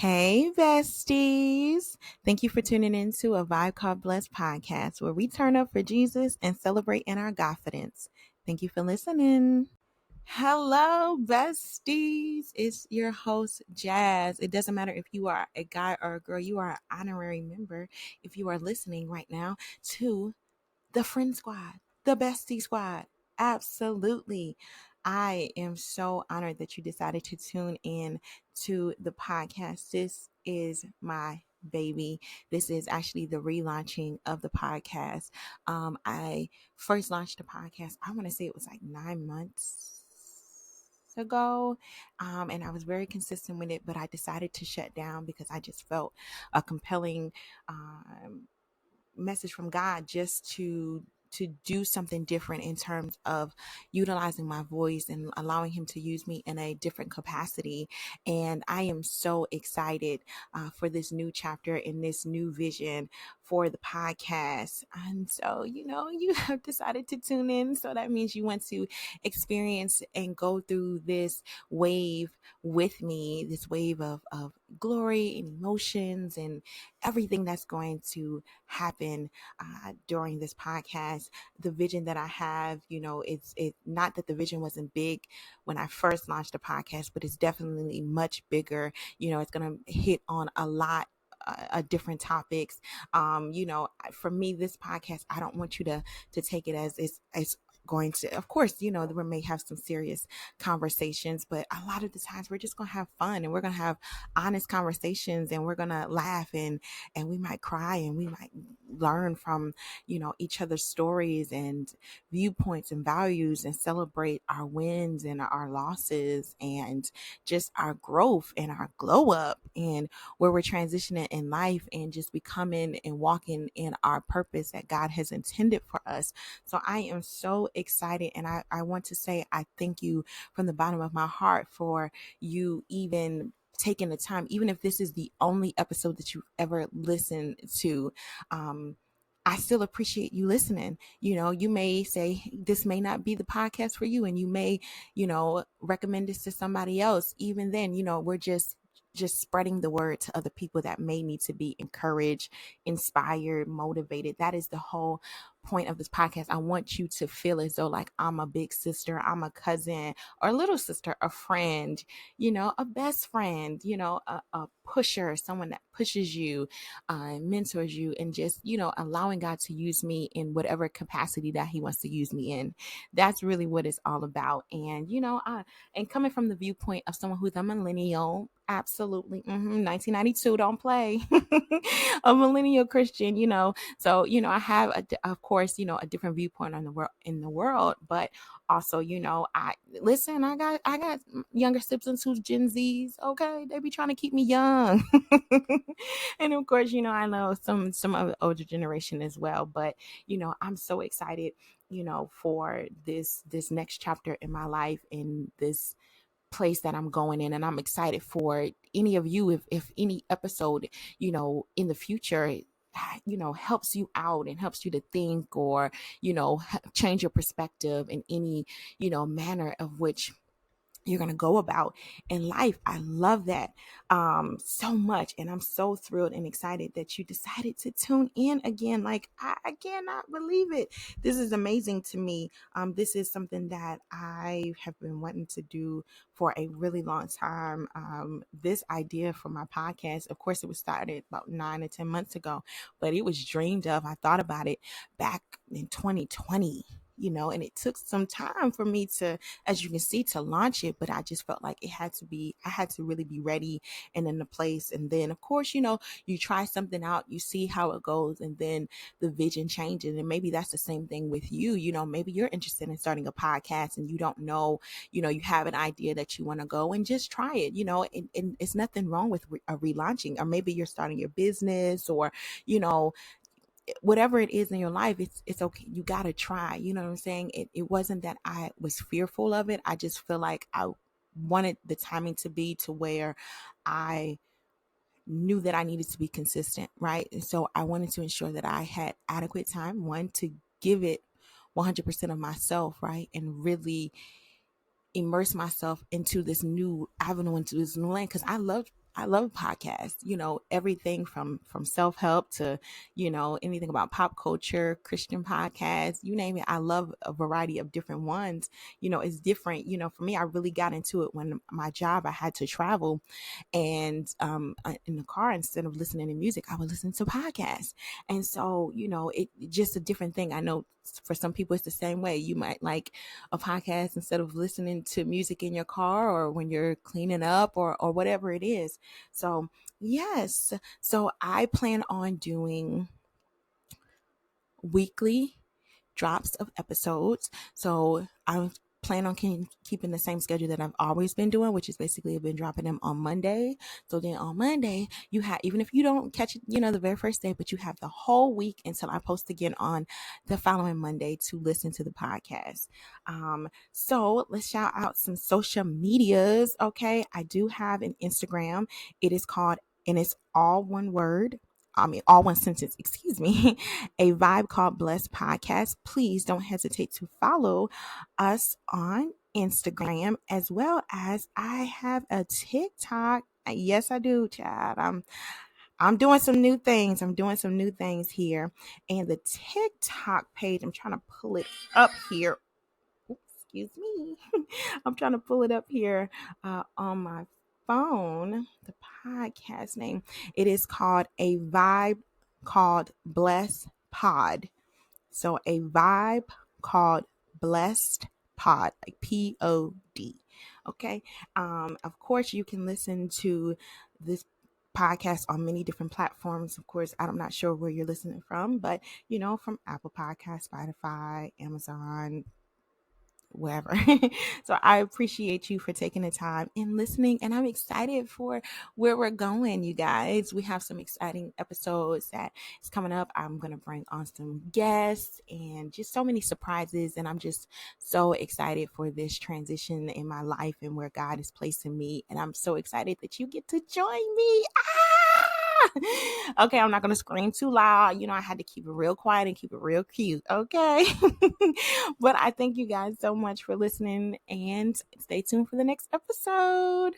Hey, besties. Thank you for tuning in to a Vibe Called Blessed podcast where we turn up for Jesus and celebrate in our confidence. Thank you for listening. Hello, besties. It's your host, Jazz. It doesn't matter if you are a guy or a girl, you are an honorary member if you are listening right now to the Friend Squad, the Bestie Squad. Absolutely. I am so honored that you decided to tune in to the podcast. This is my baby. This is actually the relaunching of the podcast. I first launched the podcast, I want to say it was like 9 months ago, and I was very consistent with it, but I decided to shut down because I just felt a compelling message from God just to do something different in terms of utilizing my voice and allowing him to use me in a different capacity. And I am so excited for this new chapter and this new vision for the podcast. And so, you have decided to tune in. So that means you want to experience and go through this wave with me, this wave of glory and emotions and everything that's going to happen during this podcast. The vision that I have, it's not that the vision wasn't big when I first launched the podcast, but it's definitely much bigger. It's going to hit on a lot different topics. For me, this podcast, I don't want you to take it as it's going to, of course, we may have some serious conversations, but a lot of the times we're just going to have fun and we're going to have honest conversations and we're going to laugh and we might cry and we might learn from each other's stories and viewpoints and values and celebrate our wins and our losses and just our growth and our glow up and where we're transitioning in life and just becoming and walking in our purpose that God has intended for us. So I am so excited, and I want to say I thank you from the bottom of my heart for you even taking the time, even if this is the only episode that you've ever listened to. I still appreciate you listening. You may say this may not be the podcast for you, and you may, recommend this to somebody else. Even then, we're just spreading the word to other people that may need to be encouraged, inspired, motivated. That is the whole point of this podcast. I want you to feel as though like I'm a big sister, I'm a cousin or little sister, a friend, a best friend, a pusher, someone that pushes you, mentors you, and just, allowing God to use me in whatever capacity that he wants to use me in. That's really what it's all about. And, and coming from the viewpoint of someone who's a millennial, absolutely, 1992, don't play, a millennial Christian, so, I have, of course, a different viewpoint on the world, but also, I got younger siblings who's Gen Zs. Okay. They be trying to keep me young. And of course, I know some of the older generation as well, but, I'm so excited, for this next chapter in my life, in this place that I'm going in, and I'm excited for any of you if any episode in the future helps you out and helps you to think or change your perspective in any manner of which you're going to go about in life. I love that so much. And I'm so thrilled and excited that you decided to tune in again. Like, I cannot believe it. This is amazing to me. This is something that I have been wanting to do for a really long time. This idea for my podcast, of course, it was started about 9 or 10 months ago, but it was dreamed of. I thought about it back in 2020. And it took some time for me to, as you can see, to launch it, but I just felt like I had to really be ready and in the place. And then, of course, you try something out, you see how it goes, and then the vision changes. And maybe that's the same thing with you. Maybe you're interested in starting a podcast and you don't know, you have an idea that you want to go and just try it, and it's nothing wrong with relaunching, or maybe you're starting your business or, whatever it is in your life, it's okay. You got to try, you know what I'm saying? It wasn't that I was fearful of it. I just feel like I wanted the timing to be to where I knew that I needed to be consistent. Right. And so I wanted to ensure that I had adequate time, one, to give it 100% of myself. Right. And really immerse myself into this new avenue, into this new land. Cause I love I love podcasts, everything from self-help to, anything about pop culture, Christian podcasts, you name it. I love a variety of different ones. It's different. For me, I really got into it when my job, I had to travel, and in the car, instead of listening to music, I would listen to podcasts. And so, it just a different thing. I know for some people it's the same way. You might like a podcast instead of listening to music in your car or when you're cleaning up or whatever it is. So yes, so I plan on doing weekly drops of episodes. So I plan on keeping the same schedule that I've always been doing, which is basically I've been dropping them on Monday. So then on Monday, you have, even if you don't catch it, the very first day, but you have the whole week until I post again on the following Monday to listen to the podcast. So let's shout out some social medias. Okay. I do have an Instagram. It is called, and it's all one word. All one sentence, excuse me, a vibe called Blessed Podcast. Please don't hesitate to follow us on Instagram, as well as I have a TikTok. Yes, I do, Chad. I'm doing some new things. I'm doing some new things here. And the TikTok page, I'm trying to pull it up here. Oops, excuse me. I'm trying to pull it up here on my phone. The podcast name. It is called a vibe called Bless Pod. So a vibe called Blessed Pod, like POD. Okay. Of course, you can listen to this podcast on many different platforms. Of course, I'm not sure where you're listening from, but from Apple Podcasts, Spotify, Amazon, wherever. So I appreciate you for taking the time and listening, and I'm excited for where we're going, you guys. We have some exciting episodes that is coming up. I'm going to bring on some guests and just so many surprises, and I'm just so excited for this transition in my life and where God is placing me, and I'm so excited that you get to join me. Okay, I'm not going to scream too loud. I had to keep it real quiet and keep it real cute. Okay. But I thank you guys so much for listening, and stay tuned for the next episode.